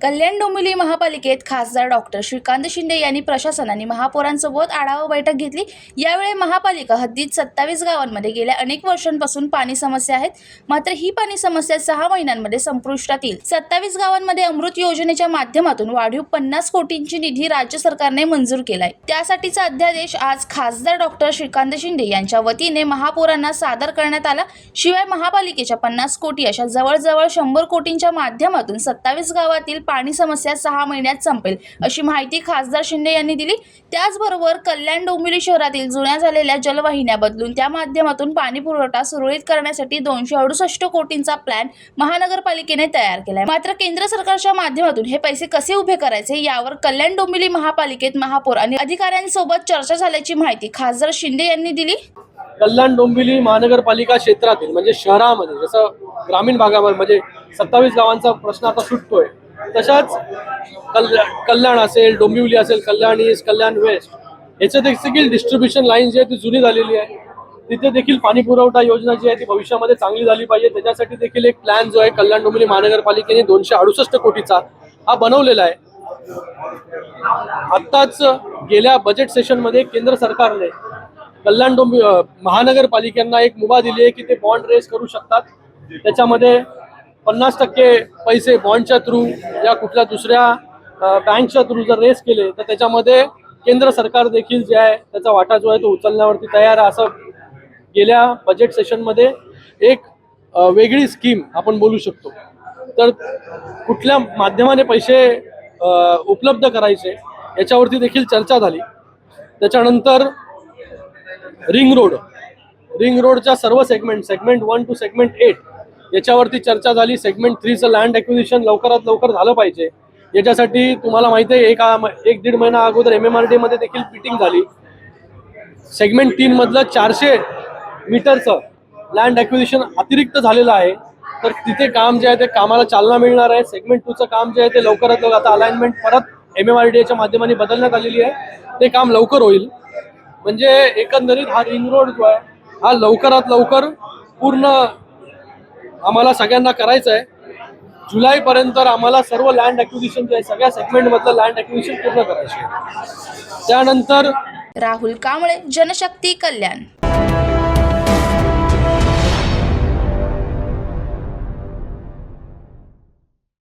कल्याण डोंबिवली महापालिकेत खासदार डॉक्टर श्रीकांत शिंदे यांनी प्रशासनाने महापौरांसोबत आढावा बैठक घेतली। यावेळी महापालिका हद्दीत 27 गावांमध्ये गेल्या अनेक वर्षांपासून पाणी समस्या आहेत। मात्र ही पाणी समस्या 6 महिन्यांमध्ये संपुष्टात येईल। 27 गावांमध्ये अमृत योजनेच्या माध्यमातून वाढीव 50 कोटींची निधी राज्य सरकारने मंजूर केलाय। त्यासाठीचा अध्यादेश आज खासदार डॉक्टर श्रीकांत शिंदे यांच्या वतीने महापौरांना सादर करण्यात आला। शिवाय महापालिकेच्या 50 कोटी अशा जवळजवळ 100 कोटींच्या माध्यमातून 27 गावातील पाणी समस्या 6 महिन्यात संपेल, अशी माहिती खासदार शिंदे यांनी दिली। त्याचबरोबर कल्याण डोंबिवली शहरातील जुन्या झालेल्या जलवाहिन्या बदलून त्या माध्यमातून पाणी पुरवठा सुरळीत करण्यासाठी 268 कोटींचा प्लॅन महानगरपालिकेने तयार केलाय। मात्र केंद्र सरकारच्या माध्यमातून हे पैसे कसे उभे करायचे यावर कल्याण डोंबिवली महापालिकेत महापौर आणि अधिकाऱ्यांसोबत चर्चा झाल्याची माहिती खासदार शिंदे यांनी दिली। कल्याण डोंबिवली महानगरपालिका क्षेत्रातील म्हणजे शहरामध्ये जसं ग्रामीण भागामध्ये म्हणजे 27 गावांचा प्रश्न आता सुटतोय, तशाच कल्याण असेल, डोंबिवली असेल, कल्याण ईस्ट, कल्याण वेस्ट याचं देखील डिस्ट्रीब्युशन लाईन जी आहे ती जुनी झालेली आहे। तिथे देखील पाणी पुरवठा योजना जी आहे ती भविष्यामध्ये चांगली झाली पाहिजे, त्याच्यासाठी देखील एक प्लॅन जो आहे कल्याण डोंबिवली महानगरपालिकेने 268 कोटीचा हा बनवलेला आहे। आत्ताच गेल्या बजेट सेशनमध्ये केंद्र सरकारने कल्याण महानगरपालिकांना एक मुभा दिली आहे की ते बॉन्ड रेस करू शकतात। त्याच्यामध्ये 50% पैसे बॉन्डच्या थ्रू या कुठल्या दुसऱ्या बँकच्या थ्रू जर रेस केले तर त्याच्यामध्ये केंद्र सरकार देखील जे आहे त्याचा वाटा जो आहे तो उचलण्यावरती तयार आहे। असं गेल्या बजेट सेशनमध्ये एक वेगळी स्कीम आपण बोलू शकतो। तर कुठल्या माध्यमाने पैसे उपलब्ध करायचे याच्यावरती देखील चर्चा झाली। त्याच्यानंतर रिंग रोडच्या सर्व सेगमेंट 1 to सेगमेंट 8 याच्यावरती चर्चा झाली। सेगमेंट 3चं लँड ॲक्विजिशन लवकरात लवकर झालं पाहिजे। याच्यासाठी तुम्हाला माहिती आहे एक दीड महिना अगोदर MMRD मध्ये देखील मीटिंग झाली। सेगमेंट 3 मधलं 400 मीटरचं लँड ॲक्विजिशन अतिरिक्त झालेलं आहे, तर तिथे काम जे आहे ते कामाला चालना मिळणार आहे। सेगमेंट 2चं काम जे आहे ते लवकरात लवकर आता अलाइनमेंट परत MMRDच्या माध्यमाने बदलण्यात आलेली आहे, ते काम लवकर होईल। म्हणजे एकंदरीत हा रिंग रोड जो आहे हा लवकरात लवकर पूर्ण आम्हाला सगळ्यांना करायचं आहे। जुलैपर्यंत आम्हाला सर्व लँड ॲक्विजिशन जे आहे सगळ्या सेगमेंटमधलं लँड ॲक्विजिशन पूर्ण करायचं आहे। त्यानंतर राहुल कांबळे, जनशक्ती, कल्याण।